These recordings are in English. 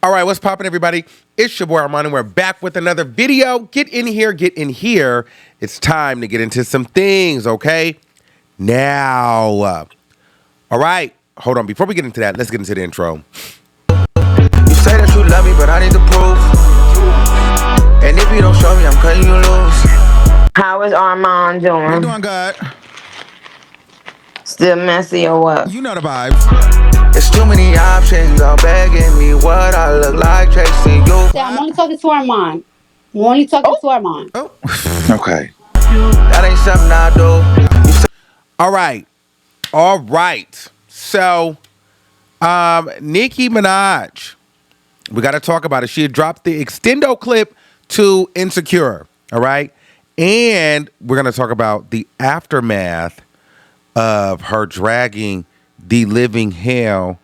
All right, what's poppin', everybody? It's your boy Armon, and we're back with another video. Get in here, get in here. It's time to get into some things, okay? Now, all right, hold on. Before we get into that, let's get into the intro. You say that you love me, but I need the proof. And if you don't show me, I'm cutting you loose. How is Armon doing? We're doing good. Still messy or what? You know the vibes. There's too many options, all begging me what I look like, chasing you. I'm only talking to Armon. I'm only talking to Armon. Oh. Okay. That ain't something I do. All right. So, Nicki Minaj, we got to talk about it. She had dropped the Extendo clip to Insecure, all right? And we're going to talk about the aftermath of her dragging the living hell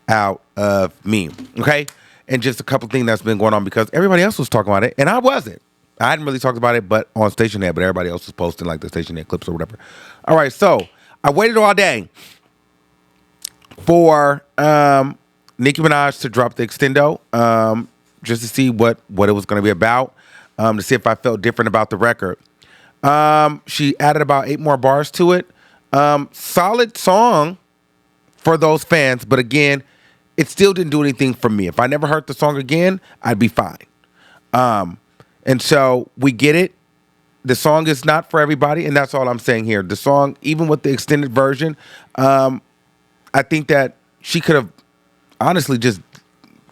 out of me, okay? And just a couple things that's been going on because everybody else was talking about it, and I wasn't. I hadn't really talked about it, but on Stationhead, but everybody else was posting like the Stationhead clips or whatever. All right, so I waited all day for Nicki Minaj to drop the Extendo, just to see what it was going to be about, to see if I felt different about the record. She added about 8 more bars to it. Solid song for those fans, but again, it still didn't do anything for me. If I never heard the song again, I'd be fine. And so we get it. The song is not for everybody, and that's all I'm saying here. The song, even with the extended version, I think that she could have honestly just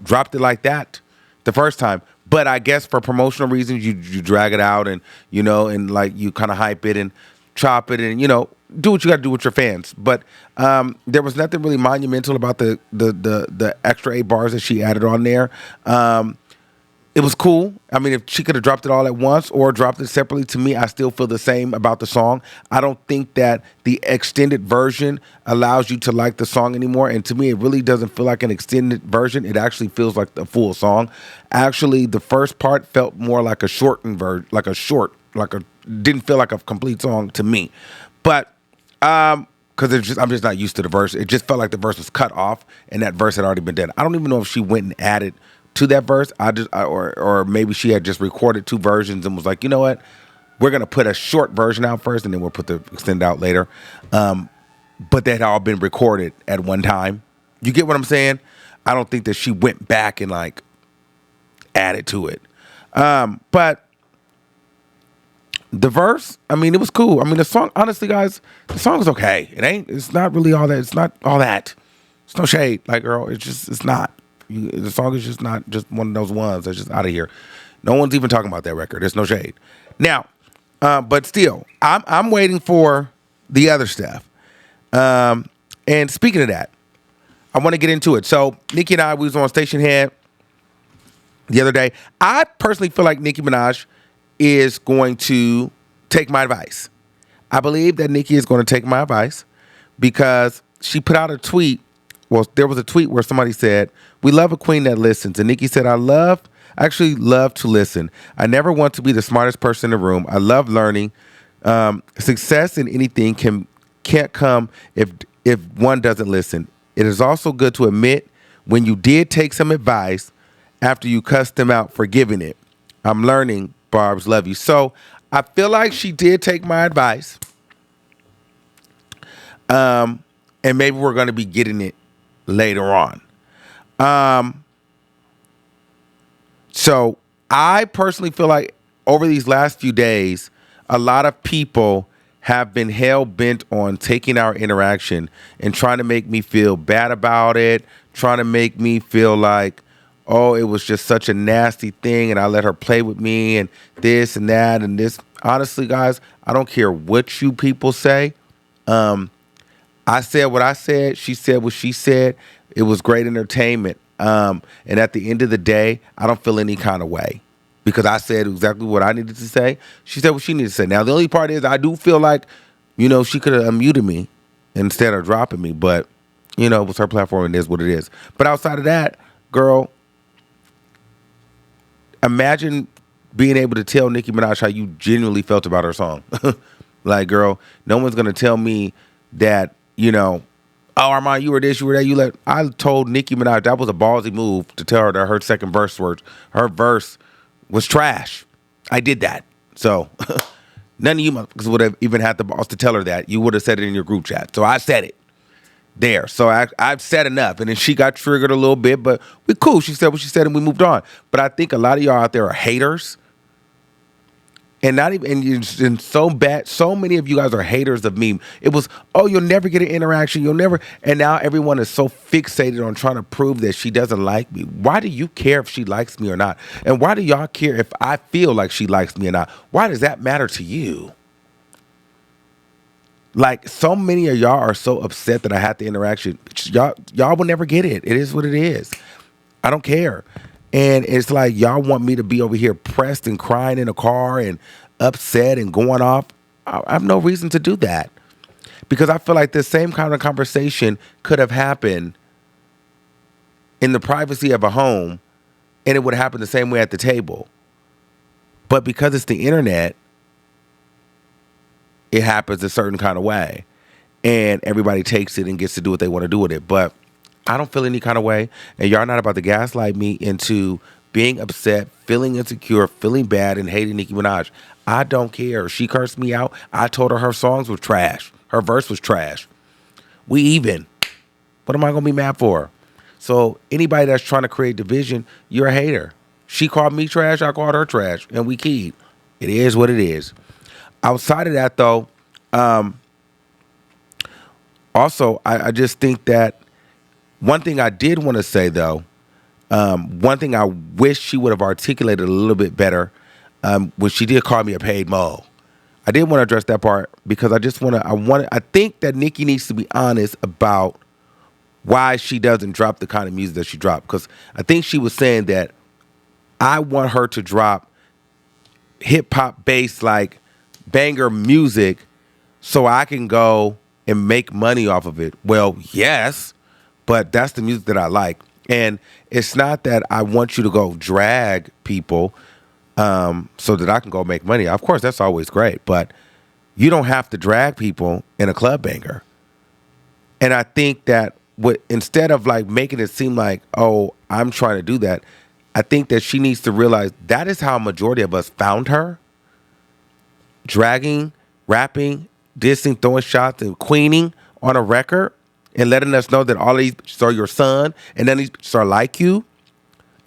dropped it like that the first time. But I guess for promotional reasons, you drag it out and, and like you kind of hype it and chop it and, do what you got to do with your fans. But there was nothing really monumental about the extra 8 bars that she added on there. It was cool. I mean, if she could have dropped it all at once or dropped it separately, to me, I still feel the same about the song. I don't think that the extended version allows you to like the song anymore. And to me, it really doesn't feel like an extended version. It actually feels like the full song. Actually, the first part felt more like a shortened version, didn't feel like a complete song to me. But because I'm just not used to the verse. It just felt like the verse was cut off and that verse had already been done. I don't even know if she went and added to that verse. Or maybe she had just recorded 2 versions and was like, you know what? We're going to put a short version out first and then we'll put the extended out later. But that had all been recorded at one time. You get what I'm saying? I don't think that she went back and like added to it. But the verse, I mean, it was cool. I mean, the song, honestly, guys, the song is okay. It's not really all that. It's not all that. It's no shade. Like, girl, it's not. The song is just not just one of those ones that's just out of here. No one's even talking about that record. There's no shade. Now, but still, I'm waiting for the other stuff. And speaking of that, I want to get into it. So, Nicki and I, we was on Stationhead the other day. I personally feel like Nicki Minaj is going to take my advice. I believe that Nicki is going to take my advice because she put out a tweet. Well, there was a tweet where somebody said, "We love a queen that listens." And Nicki said, I actually love to listen. I never want to be the smartest person in the room. I love learning. Success in anything can't come if one doesn't listen. It is also good to admit when you did take some advice after you cussed them out for giving it. I'm learning. Barb's, love you. So I feel like she did take my advice. And maybe we're going to be getting it later on. So I personally feel like over these last few days, a lot of people have been hell-bent on taking our interaction and trying to make me feel bad about it, trying to make me feel like, oh, it was just such a nasty thing and I let her play with me and this and that and this. Honestly, guys, I don't care what you people say. I said what I said. She said what she said. It was great entertainment. And at the end of the day, I don't feel any kind of way because I said exactly what I needed to say. She said what she needed to say. Now, the only part is I do feel like, she could have unmuted me instead of dropping me. But, it was her platform and it is what it is. But outside of that, girl, imagine being able to tell Nicki Minaj how you genuinely felt about her song. Like, girl, no one's going to tell me that, Oh, Armon, you were this, you were that. I told Nicki Minaj that was a ballsy move to tell her that her second verse was trash. I did that. So none of you would have even had the balls to tell her that. You would have said it in your group chat. So I said it there. So I've said enough. And then she got triggered a little bit, but we cool. She said what she said and we moved on. But I think a lot of y'all out there are haters. And not even, and so bad, so many of you guys are haters of me. It was, oh, you'll never get an interaction. You'll never, and now everyone is so fixated on trying to prove that she doesn't like me. Why do you care if she likes me or not? And why do y'all care if I feel like she likes me or not? Why does that matter to you? Like, so many of y'all are so upset that I had the interaction. Y'all will never get it. It is what it is. I don't care. And it's like y'all want me to be over here pressed and crying in a car and upset and going off. I have no reason to do that because I feel like the same kind of conversation could have happened in the privacy of a home and it would happen the same way at the table. But because it's the internet, it happens a certain kind of way and everybody takes it and gets to do what they want to do with it. But I don't feel any kind of way, and y'all not about to gaslight me into being upset, feeling insecure, feeling bad, and hating Nicki Minaj. I don't care. She cursed me out. I told her songs were trash. Her verse was trash. We even. What am I going to be mad for? So anybody that's trying to create division, you're a hater. She called me trash. I called her trash, and we keyed. It is what it is. Outside of that, though, also, I just think that one thing I did want to say, though, one thing I wish she would have articulated a little bit better when she did call me a paid mole. I did want to address that part because I think that Nicki needs to be honest about why she doesn't drop the kind of music that she dropped. Because I think she was saying that I want her to drop hip hop based like banger music so I can go and make money off of it. Well, yes. But that's the music that I like. And it's not that I want you to go drag people so that I can go make money. Of course, that's always great. But you don't have to drag people in a club banger. And I think that instead of like making it seem like, oh, I'm trying to do that, I think that she needs to realize that is how a majority of us found her. Dragging, rapping, dissing, throwing shots, and queening on a record. And letting us know that all these are your son, and then these are like you.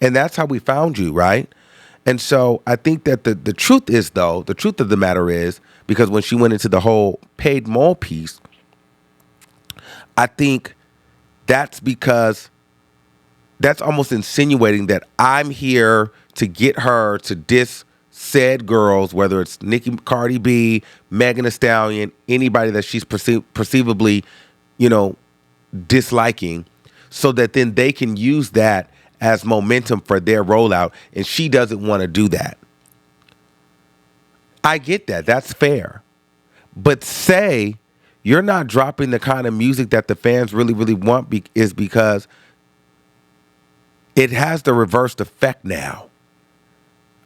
And that's how we found you, right? And so I think that the truth is, though, the truth of the matter is, because when she went into the whole paid mole piece, I think that's because that's almost insinuating that I'm here to get her to diss said girls, whether it's Nicki, Cardi B, Megan Thee Stallion, anybody that she's perceivably, disliking, so that then they can use that as momentum for their rollout, and she doesn't want to do that. I get that. That's fair. But say you're not dropping the kind of music that the fans really, really want is because it has the reversed effect now.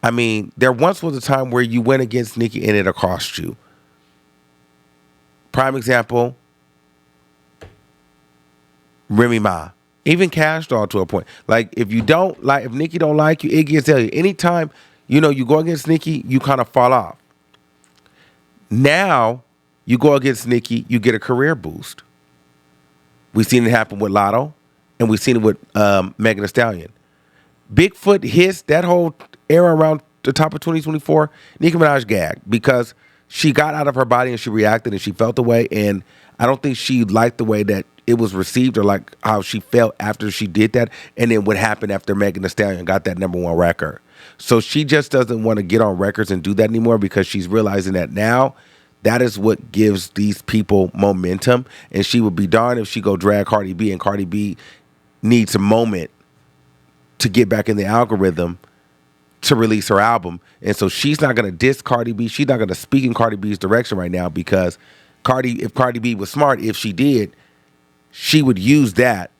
I mean, there once was a time where you went against Nicki and it cost you. Prime example, Remy Ma, even Cash Doll to a point. Like if Nicki don't like you, Iggy Azalea. Anytime you go against Nicki, you kind of fall off. Now you go against Nicki, you get a career boost. We've seen it happen with Lotto, and we've seen it with Megan Thee Stallion. Bigfoot hits that whole era around the top of 2024. Nicki Minaj gagged because she got out of her body and she reacted and she felt the way, and I don't think she liked the way that it was received or like how she felt after she did that, and then what happened after Megan Thee Stallion got that #1 record. So she just doesn't want to get on records and do that anymore because she's realizing that now that is what gives these people momentum, and she would be darned if she go drag Cardi B, and Cardi B needs a moment to get back in the algorithm to release her album. And so she's not going to diss Cardi B. She's not going to speak in Cardi B's direction right now because if Cardi B was smart, if she did, she would use that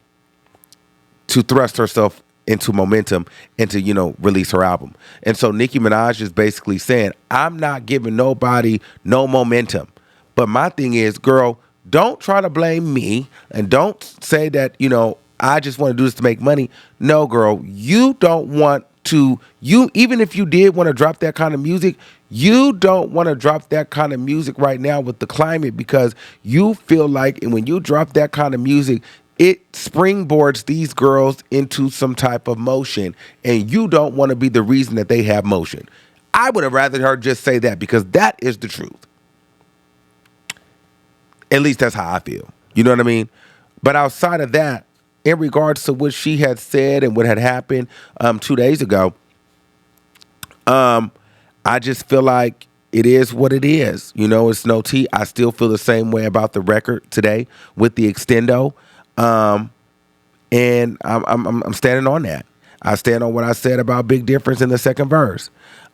to thrust herself into momentum and to, release her album. And so Nicki Minaj is basically saying, I'm not giving nobody no momentum. But my thing is, girl, don't try to blame me and don't say that, I just want to do this to make money. No, girl, you don't want to, even if you did want to drop that kind of music, you don't want to drop that kind of music right now with the climate, because you feel like, and when you drop that kind of music, it springboards these girls into some type of motion, and you don't want to be the reason that they have motion. I would have rather her just say that, because that is the truth. At least that's how I feel. You know what I mean? But outside of that, in regards to what she had said and what had happened 2 days ago, I just feel like it is what it is. It's no tea. I still feel the same way about the record today with the Extendo. And I'm standing on that. I stand on what I said about Big Difference in the second verse.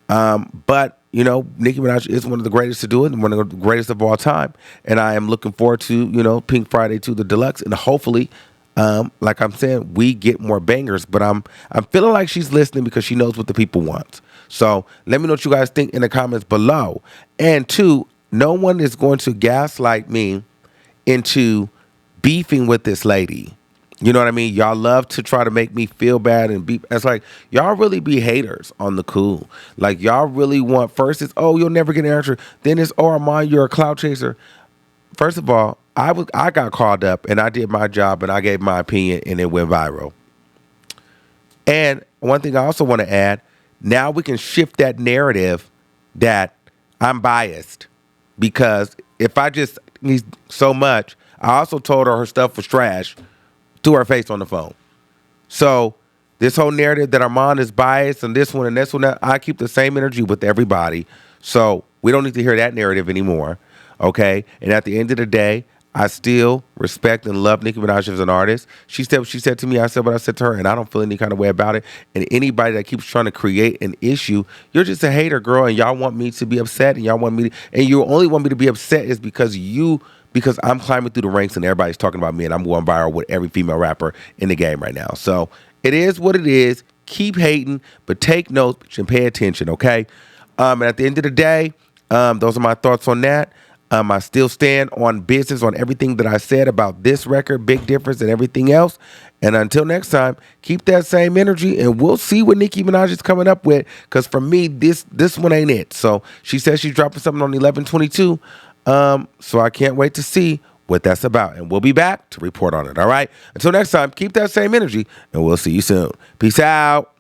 But Nicki Minaj is one of the greatest to do it, and one of the greatest of all time. And I am looking forward to, Pink Friday 2, the deluxe, and hopefully, like I'm saying, we get more bangers. But I'm feeling like she's listening, because she knows what the people want. So let me know what you guys think in the comments below. And two, no one is going to gaslight me into beefing with this lady. You know what I mean? Y'all love to try to make me feel bad and be. It's like, y'all really be haters on the cool. Like, y'all really want, first it's, oh, you'll never get an answer. Then it's, oh, Armon, you're a clout chaser. First of all, I got called up and I did my job and I gave my opinion and it went viral. And one thing I also want to add, now we can shift that narrative that I'm biased, because if I just need so much, I also told her stuff was trash to her face on the phone. So this whole narrative that Armon is biased and this one and this one, I keep the same energy with everybody. So we don't need to hear that narrative anymore. Okay. And at the end of the day, I still respect and love Nicki Minaj as an artist. She said what she said to me. I said what I said to her, and I don't feel any kind of way about it. And anybody that keeps trying to create an issue, you're just a hater, girl, and y'all want me to be upset, and y'all want me to, and you only want me to be upset is because I'm climbing through the ranks and everybody's talking about me, and I'm going viral with every female rapper in the game right now. So it is what it is. Keep hating, but take notes and pay attention, okay? And at the end of the day, those are my thoughts on that. I still stand on business on everything that I said about this record, Big Difference, and everything else. And until next time, keep that same energy, and we'll see what Nicki Minaj is coming up with. Because for me, this one ain't it. So she says she's dropping something on 11/22. So I can't wait to see what that's about. And we'll be back to report on it. All right. Until next time, keep that same energy, and we'll see you soon. Peace out.